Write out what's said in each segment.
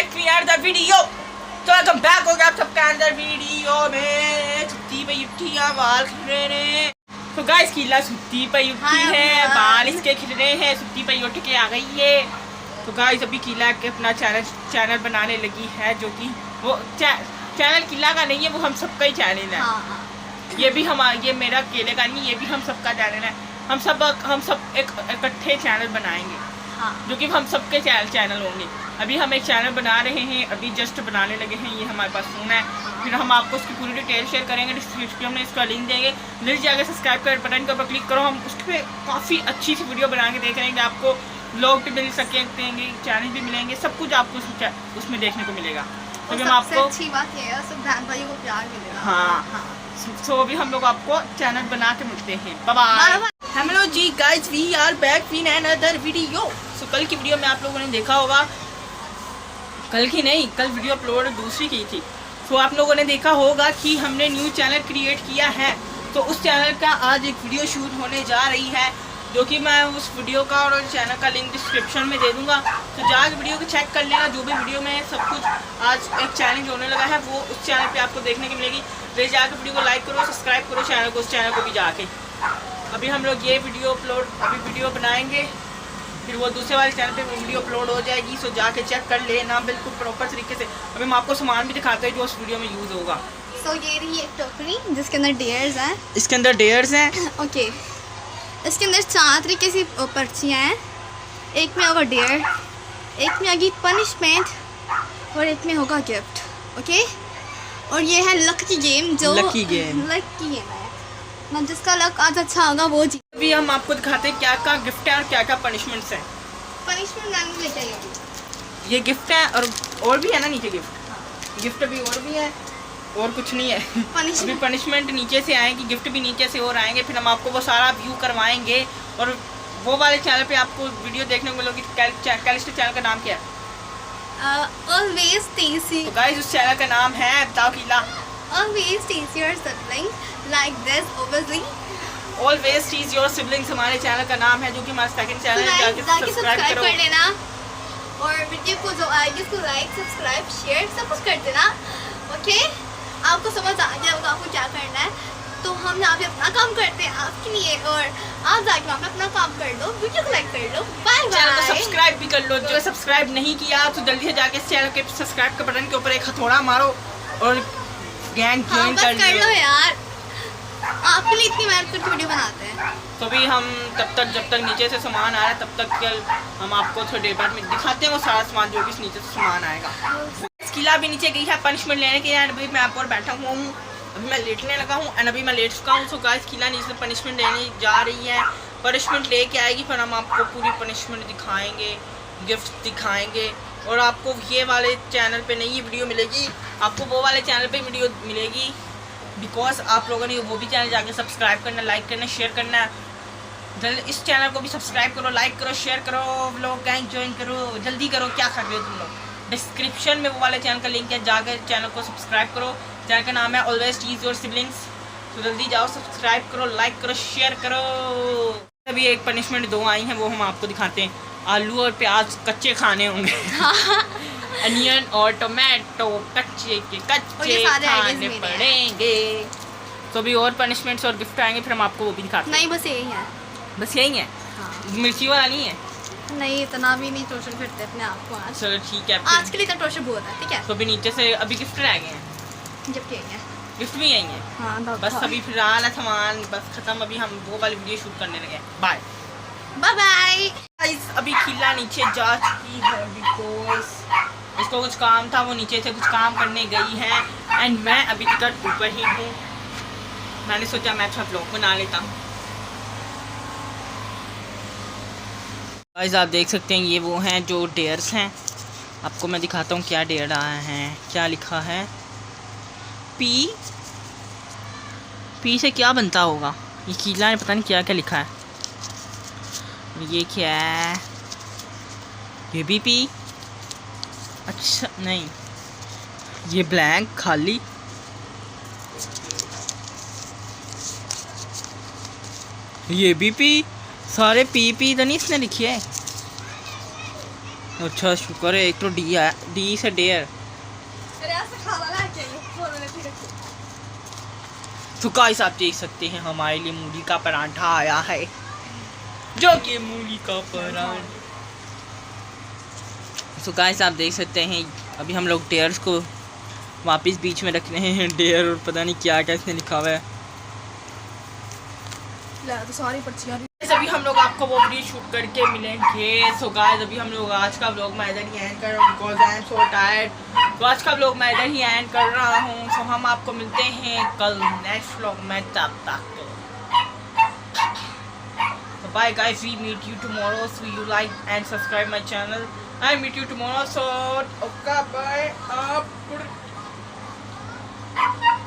Back we are the video. तो welcome back हो गया आप सबका अंदर वीडियो में। छुट्टी पे उठी है, बाल खिल रहे हैं। तो गाइस कीला छुट्टी पे उठी है, बाल इसके खिल रहे हैं, छुट्टी पे उठ के आ गई है। तो गाइस अभी कीला के अपना चैनल बनाने लगी है, जो कि वो चैनल कीला का नहीं है, वो हम सबका ही चैनल है। ये भी ये मेरा अकेले का नहीं, ये भी हम सबका चैनल है। हम सब एक इकट्ठे चैनल बनाएंगे, जो कि हम सबके चैनल होंगे। अभी हम एक चैनल बना रहे हैं, अभी जस्ट बनाने लगे हैं। ये हमारे पास फोन है, फिर हम आपको उसकी पूरी डिटेल शेयर करेंगे। डिस्क्रिप्शन में इसका लिंक देंगे, जल्दी जाकर सब्सक्राइब कर बटन के ऊपर क्लिक करो। हम उस पर काफ़ी अच्छी सी वीडियो बना के देख रहे हैं कि आपको लोग भी मिल सकेंगे, चैनल भी मिलेंगे, सब कुछ आपको उसमें देखने को मिलेगा। तो हम आपको अच्छी बात है, सब बहन भाइयों को प्यार मिलेगा। हाँ, सो अभी हम लोग आपको चैनल बना के मिलते हैं। Bye bye. हेलो जी guys, we are back with another video. So कल की वीडियो में आप लोगों ने देखा होगा, कल वीडियो अपलोड दूसरी की थी। सो आप लोगों ने देखा होगा कि हमने न्यू चैनल क्रिएट किया है। तो उस चैनल का आज एक वीडियो शूट होने जा रही है, जो कि मैं उस वीडियो का और चैनल का लिंक डिस्क्रिप्शन में दे दूंगा। तो जाकर वीडियो को चेक कर लेना। जो भी वीडियो में सब कुछ आज एक चैलेंज होने लगा है, वो उस चैनल पे आपको देखने को मिलेगी। ले जाकर वीडियो को लाइक करो, सब्सक्राइब करो चैनल को, उस चैनल को भी जाके। अभी हम लोग ये वीडियो बनाएंगे, फिर वो दूसरे वाले चैनल पे वीडियो अपलोड हो जाएगी। सो जाके चेक कर लेना बिल्कुल प्रॉपर तरीके से। अभी हम आपको सामान भी दिखाते हैं जो उस वीडियो में यूज़ होगा। सो ये रही एक टोकरी जिसके अंदर डेयर्स हैं। इसके अंदर डेयर्स हैं। ओके, इसके अंदर 4 तरीके की पर्चियाँ हैं। एक में होगा डेयर, एक में आएगी पनिशमेंट, और एक में होगा गिफ्ट। ओके, और ये है लकी गेम, जो लकी गेम है ना, जिसका लक आज अच्छा होगा वो जीत। अभी हम आपको दिखाते हैं क्या क्या गिफ्ट है और क्या क्या पनिशमेंट्स हैं। पनिशमेंट मैंने लेके आई, ये गिफ्ट है और भी है ना नीचे गिफ्ट अभी और भी है, और कुछ नहीं है। अभी पनिशमेंट नीचे से आएगी, गिफ्ट भी नीचे से और आएंगे। फिर हम आपको वो सारा व्यू करवाएंगे, और वो वाले चैनल पे आपको वीडियो देखने को मिलेगी। कैलिस्टर चैनल का नाम क्या है? Always tease तो गाइस उस चैनल का नाम है, बताओ कीला। Always tease your siblings like this, obviously. Always tease your siblings हमारे चैनल का नाम है, जो कि हमारा सेकंड चैनल है। जाके सब्सक्राइब कर लेना, और वीडियो को जो आएगी उसको लाइक, सब्सक्राइब, शेयर सब कुछ कर देना। ओके, आपको समझ आ गया होगा आपको क्या करना है। तो हम यहाँ पे अपना काम करते हैं आपके लिए, और आप जाके वहाँ पे अपना काम कर लो, वीडियो को लाइक कर लो। Bye bye. चैनल को सब्सक्राइब भी कर लो। जो सब्सक्राइब नहीं किया तो जल्दी से जाके इस चैनल के सब्सक्राइब के बटन के ऊपर एक हथौड़ा मारो और गैंग ज्वाइन कर लो यार। आपके लिए इतनी मेहनत करके वीडियो बनाते हैं। तो भी हम जब तक नीचे से सामान आ रहा है, तब तक हम आपको थोड़ी देर बाद में दिखाते हैं वो सारा सामान जो कि नीचे से सामान आएगा। किला भी नीचे गई है पनिशमेंट लेने के लिए। अभी मैं आपको बैठा हुआ हूँ, अभी मैं लेटने लगा हूँ, एंड अभी मैं लेट चुका हूँ। सो गाइस किला नीचे पनिशमेंट लेने जा रही है, पनिशमेंट लेके आएगी, फिर हम आपको पूरी पनिशमेंट दिखाएंगे, गिफ्ट दिखाएंगे। और आपको ये वाले चैनल पे नहीं वीडियो मिलेगी, आपको वो वाले चैनल पे वीडियो मिलेगी, बिकॉज आप लोगों ने वो भी चैनल जाके सब्सक्राइब करना, लाइक करना, शेयर करना। जल्दी इस चैनल को भी सब्सक्राइब करो, लाइक करो, शेयर करो, लोग गैंग ज्वाइन करो, जल्दी करो। क्या कर रहे हो तुम लोग? डिस्क्रिप्शन में वो वाले चैनल का लिंक है, जाकर चैनल को सब्सक्राइब करो। चैनल का नाम है ऑलवेज टीज योर सिबलिंग्स। तो जल्दी जाओ, सब्सक्राइब करो, लाइक करो, शेयर करो। अभी एक पनिशमेंट 2 आई हैं, वो हम आपको दिखाते हैं। आलू और प्याज कच्चे खाने होंगे। अनियन और टोमेटो कच्चे खाने पड़ेंगे। तो अभी और पनिशमेंट्स और गिफ्ट आएंगे, फिर हम आपको वो भी दिखाते हैं। नहीं, बस यही है। बस यही है? हाँ। मिर्ची वाला नहीं है? नहीं, इतना भी नहीं टोर्चर करते अपने आप को आज। चलो ठीक है, आज के लिए तो टोर्चर बहुत है। ठीक है, तो अभी नीचे से अभी गिफ्ट रह गए हैं, जब यही है, गिफ्ट भी यही है। हाँ, बस अभी फिलहाल है सामान बस खत्म। अभी हम वो वाली वीडियो शूट करने लगे। Bye bye. अभी खिला नीचे जा चुकी है, बिकॉज इसको कुछ काम था, वो नीचे से कुछ काम करने गई है, एंड मैं अभी तक ऊपर ही हूँ। मैंने सोचा मैं अच्छा ब्लॉग बना लेता हूँ। गाइस आप देख सकते हैं, ये वो हैं जो डेयर्स हैं। आपको मैं दिखाता हूँ क्या डेयर आया है, क्या लिखा है। पी से क्या बनता होगा, ये कीला ने पता नहीं क्या क्या लिखा है। ये क्या है? ये भी पी? अच्छा नहीं, ये ब्लैंक खाली। ये भी पी? सारे पी तो नहीं इसने लिखी है। अच्छा शुक्र है, एक तो डी से डेयर। तो गाइस आप देख सकते हैं हमारे लिए मूली का पराठा आया है, जो कि मूली का पराठा। तो गाइस आप देख सकते हैं अभी हम लोग डेयर्स को वापस बीच में रख रहे हैं। डेयर और पता नहीं क्या क्या इसने लिखा हुआ है। तो सारी पर्चियाँ अभी हम लोग आपको वो वीडियो शूट करके मिलेंगे। सो गाइस अभी हम लोग आज का व्लॉग मैं इधर ही एंड कर रहा हूँ because I am so tired. तो आज का व्लॉग मैं इधर ही एंड कर रहा हूँ। सो हम आपको मिलते हैं कल नेक्स्ट व्लॉग में, तब तक so bye guys, we meet you tomorrow, so you like and subscribe my channel. I meet you tomorrow, so okay bye up।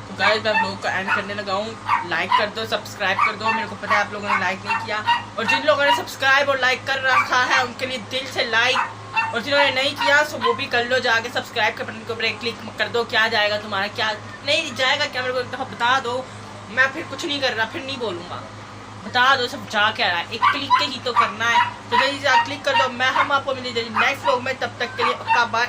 तो गाइस मैं व्लॉग को एंड करने लगा हूँ। लाइक कर दो, सब्सक्राइब कर दो। मेरे को पता है आप लोगों ने लाइक नहीं किया, और जिन लोगों ने सब्सक्राइब और लाइक कर रखा है उनके लिए दिल से लाइक, और जिन्होंने नहीं किया सो वो भी कर लो। जाके सब्सक्राइब के बटन के ऊपर एक क्लिक कर दो। क्या जाएगा तुम्हारा, क्या नहीं जाएगा, क्या मेरे को एक दफ़ा बता दो। मैं फिर कुछ नहीं कर रहा, फिर नहीं बोलूँगा। बता दो सब जा क्या रहा है, एक क्लिक के ही तो करना है। तो जल्दी से आप क्लिक कर दो। मैं हम आपको मिलेंगे नेक्स्ट व्लॉग में, तब तक के लिए पक्का बाय।